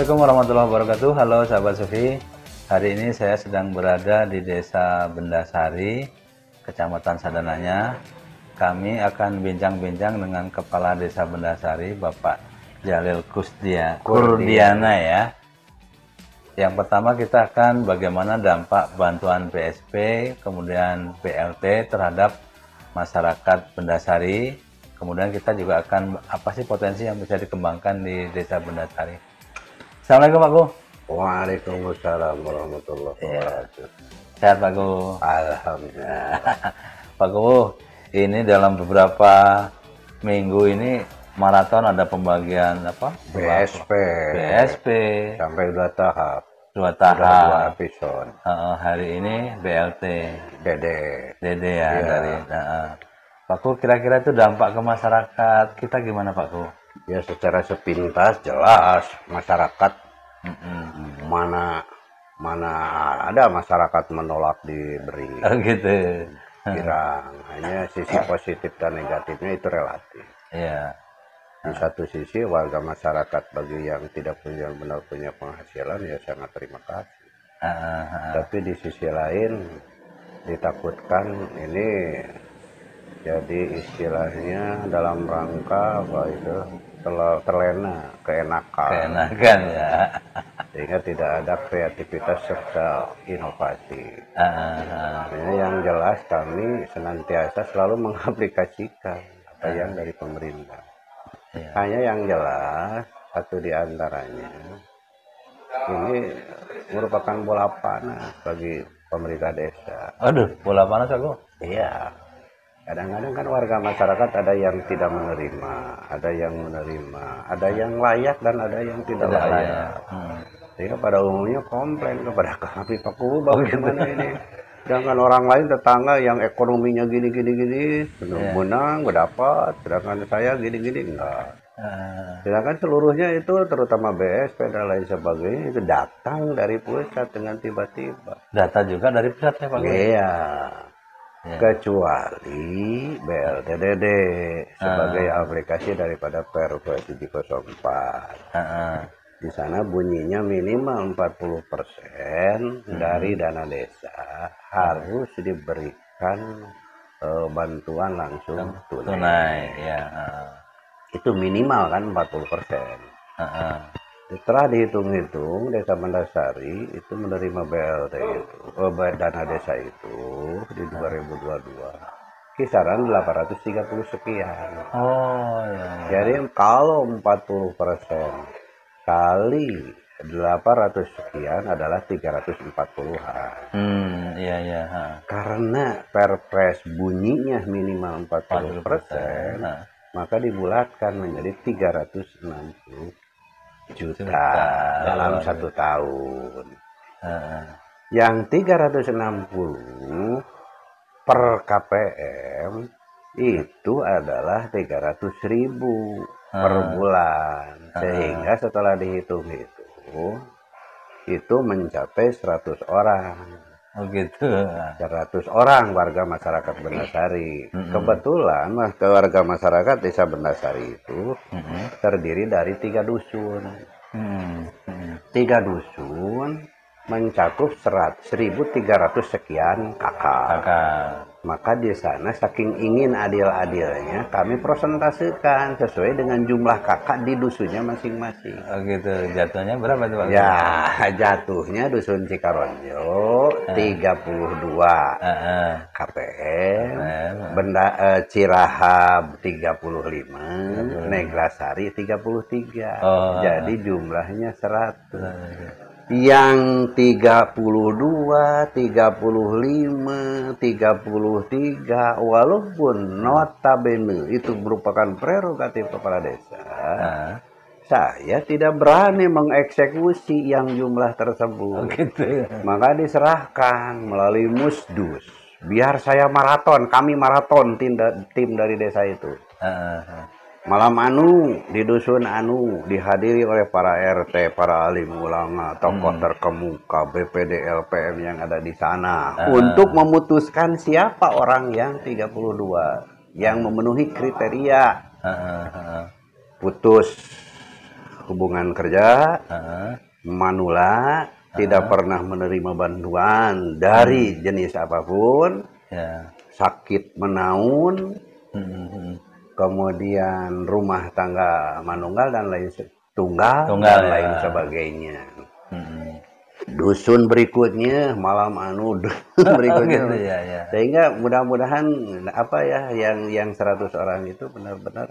Assalamualaikum warahmatullahi wabarakatuh. Halo sahabat Sufi. Hari ini saya sedang berada di Desa Bendasari, Kecamatan Sadananya. Kami akan bincang-bincang dengan Kepala Desa Bendasari, Bapak Jalil Kurdiana ya. Yang pertama kita akan bagaimana dampak bantuan PSP, kemudian BLT terhadap masyarakat Bendasari. Kemudian kita juga akan apa sih potensi yang bisa dikembangkan di Desa Bendasari. Assalamualaikum Pak Gu. Waalaikumsalam warahmatullahi wabarakatuh. Sehat Pak Gu. Alhamdulillah. Pak Gu, ini dalam beberapa minggu ini maraton ada pembagian apa? BSP Sampai 2 tahap. 2 tahap. 2 episode. Hari ini BLT. Dede ya, Iya. dari. Pak Gu, kira-kira itu dampak ke masyarakat kita gimana Pak Gu? Ya secara sepintas jelas masyarakat mana ada masyarakat menolak diberi Oh gitu. kirang. Hanya sisi positif dan negatifnya itu relatif. Iya. Di satu sisi warga masyarakat bagi yang tidak punya benar punya penghasilan ya sangat terima kasih. Tapi di sisi lain ditakutkan ini jadi istilahnya dalam rangka apa itu terlena keenakan ya. sehingga tidak ada kreativitas serta inovasi. Yang jelas kami senantiasa selalu mengaplikasikan apa yang dari pemerintah. Hanya yang jelas satu di antaranya ini merupakan bola panas bagi pemerintah desa. Aduh, bola panas aku. Iya. Kadang-kadang kan warga masyarakat ada yang tidak menerima, ada yang menerima, ada yang layak dan ada yang tidak layak. Sehingga pada umumnya komplain kepada kami, Pak Gu, bagaimana ini? Sedangkan orang lain tetangga yang ekonominya gini, menang, mendapat, sedangkan saya gini, enggak. Sedangkan seluruhnya itu terutama BSP dan lain sebagainya itu datang dari pusat dengan tiba-tiba. Data juga dari pusat ya Pak Gu? Iya. Kecuali BLTDD sebagai aplikasi daripada Perpres 704. Di sana bunyinya minimal 40% dari dana desa harus diberikan bantuan langsung tunai. Ya. Itu minimal kan 40%. Setelah dihitung-hitung, Desa Bendasari itu menerima BLT itu, dana desa itu di 2022 kisaran 830 sekian. Oh ya. Jadi kalau 40% kali 800 sekian adalah 340-an. Iya. Karena Perpres bunyinya minimal 40%, maka dibulatkan menjadi 360 juta dalam 1 tahun. Yang 360 per KPM itu adalah 300.000 per bulan. Sehingga setelah dihitung-hitung itu mencapai 100 orang. Oh gitu. 100 orang warga masyarakat Bendasari. Kebetulan warga masyarakat Desa Bendasari itu terdiri dari 3 dusun. 3 dusun mencakup 1.300 sekian kakak. Maka di sana saking ingin adil-adilnya kami presentasikan sesuai dengan jumlah kakak di dusunnya masing-masing. Oh gitu. Jatuhnya berapa tuh Pak? Ya, jatuhnya dusun Cikaronjo 32 KPM, Cirahab 35, Neglasari 33. Jadi jumlahnya 100. Yang 32, 35, 33 walaupun notabene itu merupakan prerogatif kepala desa, saya tidak berani mengeksekusi yang jumlah tersebut. Maka diserahkan melalui Musdus. Biar saya maraton, kami maraton tim dari desa itu. Malam anu di dusun anu dihadiri oleh para RT, para alim ulama, tokoh terkemuka, BPD LPM yang ada di sana untuk memutuskan siapa orang yang 32 yang memenuhi kriteria. Putus hubungan kerja, Heeh. manula, tidak pernah menerima bantuan dari jenis apapun, Ya. sakit menaun, Hmm. kemudian rumah tangga manunggal dan lain tunggal Tunggal, dan ya. lain sebagainya. Hmm. Dusun berikutnya malam anu berikutnya, Gitu ya, ya. sehingga mudah-mudahan apa ya yang 100 orang itu benar-benar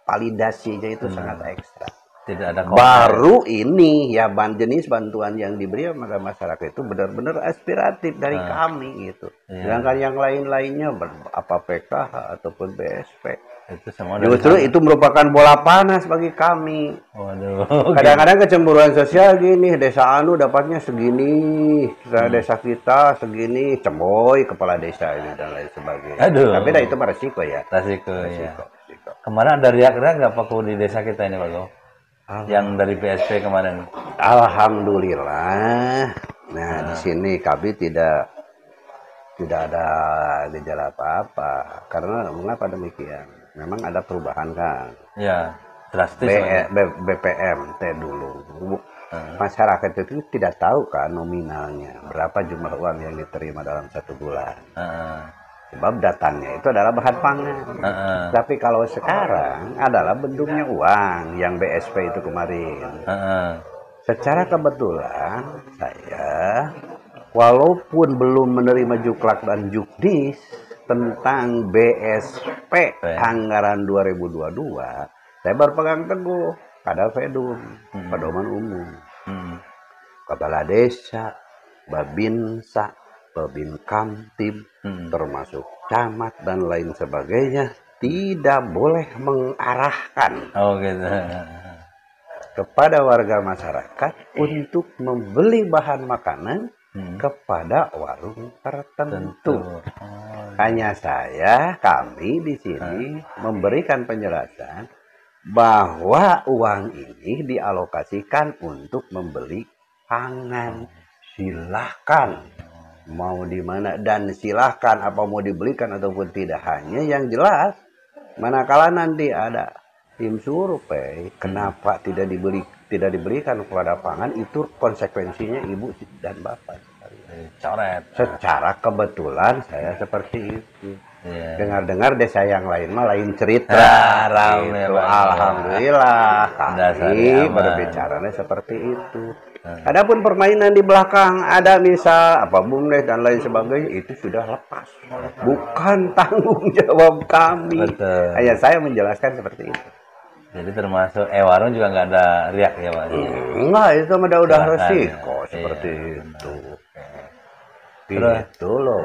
validasinya itu sangat ekstra. Tidak ada Baru ini ya jenis bantuan yang diberi pada masyarakat itu benar-benar aspiratif dari kami gitu. Iya. Sedangkan yang lain-lainnya apa PKH ataupun BSP, itu semua dari justru sana. itu merupakan bola panas bagi kami. Waduh. Kadang-kadang kecemburuan sosial gini, desa anu dapatnya segini, desa kita segini, cemboy kepala desa ini dan lain sebagainya. Aduh. Tapi itu resiko ya. Resiko, ya. Resiko. Kemarin ada riak-riak nggak Pak di desa kita ini Pak Go? Yang dari PSP kemarin. Alhamdulillah. Nah, di sini kami tidak ada gejala apa-apa. Karena mengapa demikian? Memang ada perubahan kan. Ya, drastis. BPM dulu. Masyarakat itu tidak tahu kan nominalnya berapa jumlah uang yang diterima dalam 1 bulan. Sebab datangnya itu adalah bahan pangan. Tapi kalau sekarang adalah bentuknya uang yang BSP itu kemarin. Secara kebetulan saya walaupun belum menerima juklak dan juknis tentang BSP anggaran 2022, saya berpegang teguh pada Pedum, pedoman umum. Kepala desa, Babinsa, Babinkamtib, termasuk camat dan lain sebagainya tidak boleh mengarahkan kepada warga masyarakat untuk membeli bahan makanan kepada warung tertentu. Hanya kami di sini memberikan penjelasan bahwa uang ini dialokasikan untuk membeli pangan. Silahkan mau di mana dan silahkan apa mau dibelikan ataupun tidak. Hanya yang jelas manakala nanti ada tim survei kenapa tidak diberikan kepada pangan, itu konsekuensinya ibu dan bapak coret. Secara kebetulan saya seperti itu. Dengar-dengar desa yang lain mah lain cerita. Gitu. Alhamdulillah kami berbicaranya seperti itu. Adapun permainan di belakang ada misal apa bumdes dan lain sebagainya itu sudah lepas. Bukan tanggung jawab kami. Hanya saya menjelaskan seperti itu. Jadi termasuk warung juga nggak ada riak ya Pak? Enggak, itu udah resiko seperti itu. Gitu loh.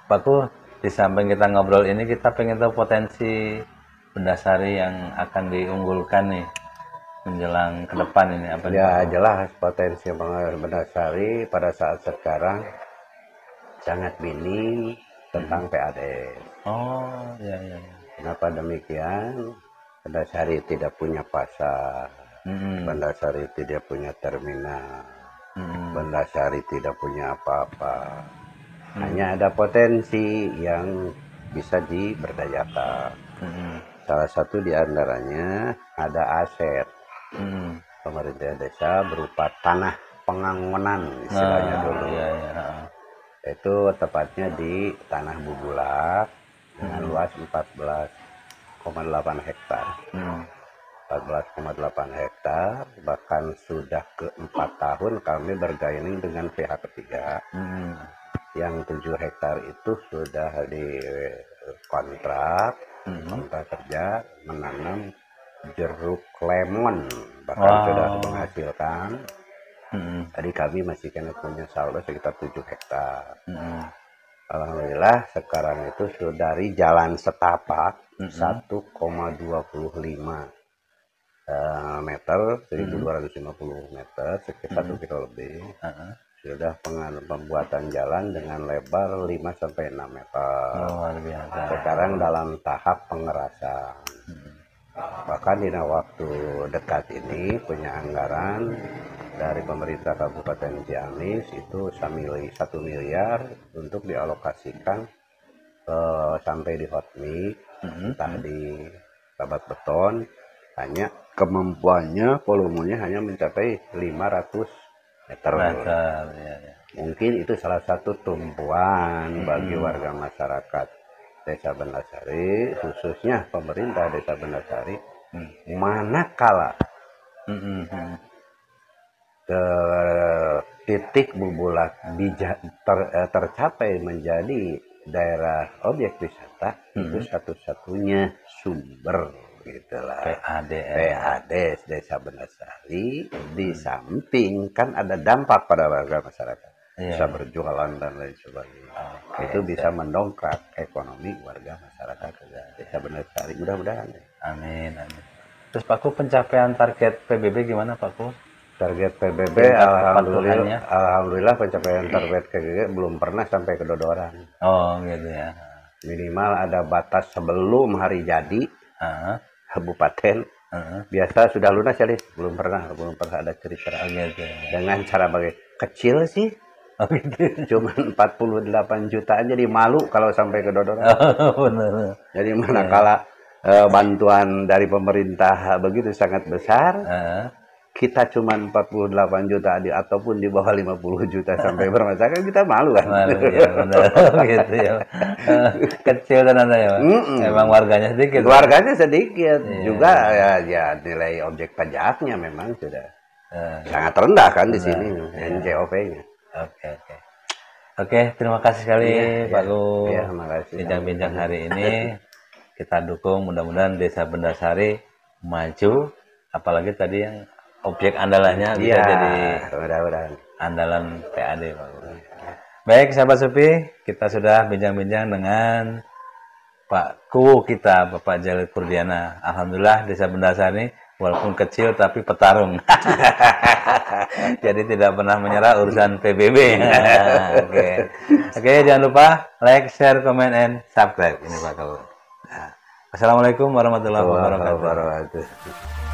Pak Ku, di samping kita ngobrol ini kita pengen tahu potensi Bendasari yang akan diunggulkan nih menjelang ke depan ini apa? Ya jelas potensi Bendasari pada saat sekarang sangat minim tentang PAD. Oh iya. Kenapa demikian? Bendasari tidak punya pasar, Bendasari tidak punya terminal, Bendasari tidak punya apa-apa. Hanya ada potensi yang bisa diberdayakan. Salah satu diantaranya ada aset pemerintah desa berupa tanah pengangonan istilahnya dulu. Itu tepatnya di Tanah Bubulak dengan luas 14,8 hektar. 14,8 hektar, bahkan sudah ke 4 tahun kami bergaining dengan pihak ketiga. Yang 7 hektar itu sudah dikontrak kerja menanam jeruk lemon, bahkan sudah menghasilkan. Tadi kami masih punya saldo sekitar 7 hektar. Alhamdulillah sekarang itu sudah dari jalan setapak 1,25 meter, 1.250 meter, sekitar 1 kilo lebih. Sudah pembuatan jalan dengan lebar 5-6 meter. Sekarang dalam tahap pengerasan. Bahkan di waktu dekat ini punya anggaran dari pemerintah Kabupaten Ciamis itu 1 miliar untuk dialokasikan sampai di hot mix, entah di babat beton. Hanya kemampuannya, volumenya hanya mencapai 500 meter. Ya, ya. Mungkin itu salah satu tumpuan bagi warga masyarakat Desa Bendasari, khususnya pemerintah Desa Bendasari, manakala ke titik Bubulak tercapai menjadi daerah objek wisata, itu satu-satunya sumber gitulah PAD Desa Bendasari. Di samping kan ada dampak pada warga masyarakat, bisa berjualan dan lain sebagainya. Itu bisa mendongkrak ekonomi warga masyarakat Desa Bendasari, mudah-mudahan. Amin, amin. Terus Pak Ku, pencapaian target PBB gimana Pak Ku? Target PBB alhamdulillah pencapaian target PBB belum pernah sampai kedodoran. Oh gitu ya. Minimal ada batas sebelum hari jadi kabupaten. Biasa sudah lunas ya, belum pernah ada cerita gitu. Dengan cara kecil sih. Oh gitu. Cuman 48 juta aja, jadi malu kalau sampai kedodoran. Benar. Jadi manakala bantuan dari pemerintah begitu sangat besar, kita cuma 48 juta ataupun di bawah 50 juta sampai bermasalah, kita malu kan. Malu ya, benar. Gitu ya. Kecil dan ada ya. Emang warganya sedikit. Warganya sedikit. Juga ya nilai objek pajaknya memang sudah sangat rendah kan di sini, NJOP-nya. Oke, terima kasih sekali Pak Ku. Iya, makasih. Bincang-bincang hari ini kita dukung, mudah-mudahan Desa Bendasari maju, apalagi tadi yang objek andalannya bisa jadi andalan PAD. Baik sahabat Supi, kita sudah bincang-bincang dengan Pak Ku kita, Bapak Jalil Kurdiana. Alhamdulillah Desa Bendasari walaupun kecil tapi petarung. Jadi tidak pernah menyerah urusan PBB. Oke, jangan lupa like, share, comment, and subscribe. Ini Pak Ku. Assalamualaikum warahmatullahi wabarakatuh.